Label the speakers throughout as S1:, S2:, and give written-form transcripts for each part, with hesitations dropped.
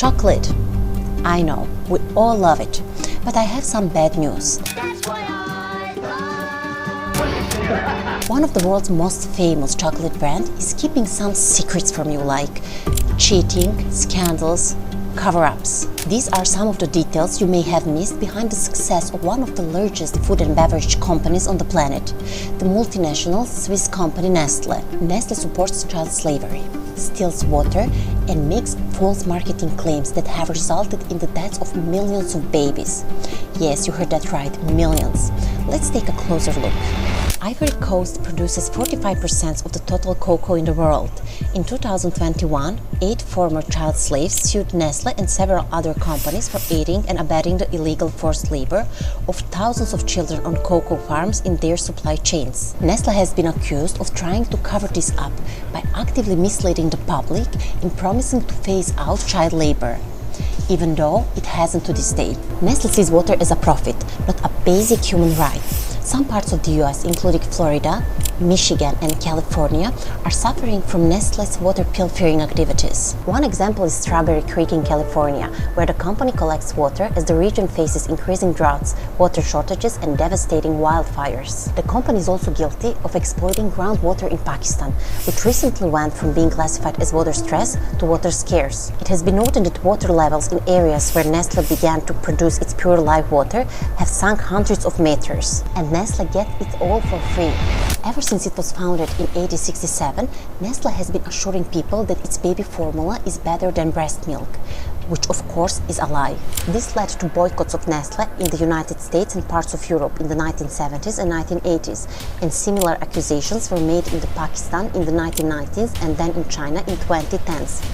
S1: Chocolate. I know, we all love it, but I have some bad news. One of the world's most famous chocolate brand is keeping some secrets from you, like cheating, scandals, cover-ups. These are some of the details you may have missed behind the success of one of the largest food and beverage companies on the planet, the multinational Swiss company Nestlé. Nestlé supports child slavery, steals water, and makes false marketing claims that have resulted in the deaths of millions of babies. Yes, you heard that right, millions. Let's take a closer look. Ivory Coast produces 45% of the total cocoa in the world. In 2021, 8 former child slaves sued Nestlé and several other companies for aiding and abetting the illegal forced labor of thousands of children on cocoa farms in their supply chains. Nestlé has been accused of trying to cover this up by actively misleading the public in promising to phase out child labor, even though it hasn't to this day. Nestlé sees water as a profit, not a basic human right. Some parts of the US, including Florida, Michigan, and California, are suffering from Nestlé's water pilfering activities. One example is Strawberry Creek in California, where the company collects water as the region faces increasing droughts, water shortages, and devastating wildfires. The company is also guilty of exploiting groundwater in Pakistan, which recently went from being classified as water stressed to water scarce. It has been noted that water levels in areas where Nestlé began to produce its pure live water have sunk hundreds of meters, and Nestlé gets it all for free. Ever since it was founded in 1867, Nestlé has been assuring people that its baby formula is better than breast milk, which of course is a lie. This led to boycotts of Nestlé in the United States and parts of Europe in the 1970s and 1980s, and similar accusations were made in Pakistan in the 1990s and then in China in 2010s.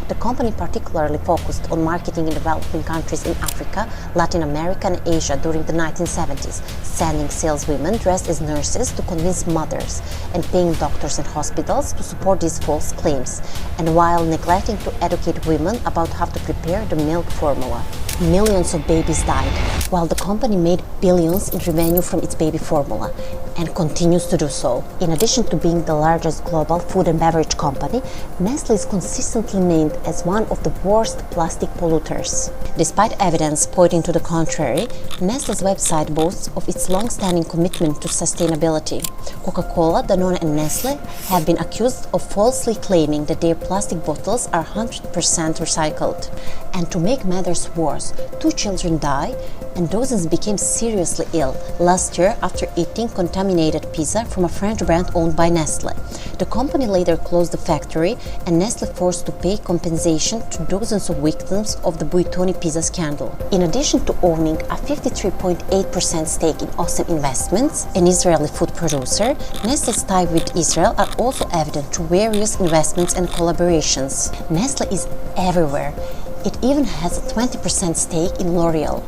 S1: The company particularly focused on marketing in developing countries in Africa, Latin America, and Asia during the 1970s, sending saleswomen dressed as nurses to convince mothers and paying doctors and hospitals to support these false claims, and while neglecting to educate women about how to prepare the milk formula. Millions of babies died, while the company made billions in revenue from its baby formula, and continues to do so. In addition to being the largest global food and beverage company, Nestlé is consistently named as one of the worst plastic polluters. Despite evidence pointing to the contrary, Nestlé's website boasts of its long-standing commitment to sustainability. Coca-Cola, Danone, and Nestlé have been accused of falsely claiming that their plastic bottles are 100% recycled. And to make matters worse, 2 children died and dozens became seriously ill last year after eating contaminated pizza from a French brand owned by Nestlé. The company later closed the factory, and Nestlé forced to pay compensation to dozens of victims of the Buitoni pizza scandal. In addition to owning a 53.8% stake in Awesome Investments, an Israeli food producer, Nestlé's ties with Israel are also evident through various investments and collaborations. Nestlé is everywhere. It even has a 20% stake in L'Oreal.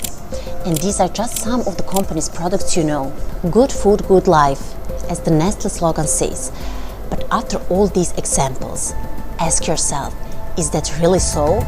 S1: And these are just some of the company's products you know. Good food, good life, as the Nestlé slogan says. But after all these examples, ask yourself, is that really so?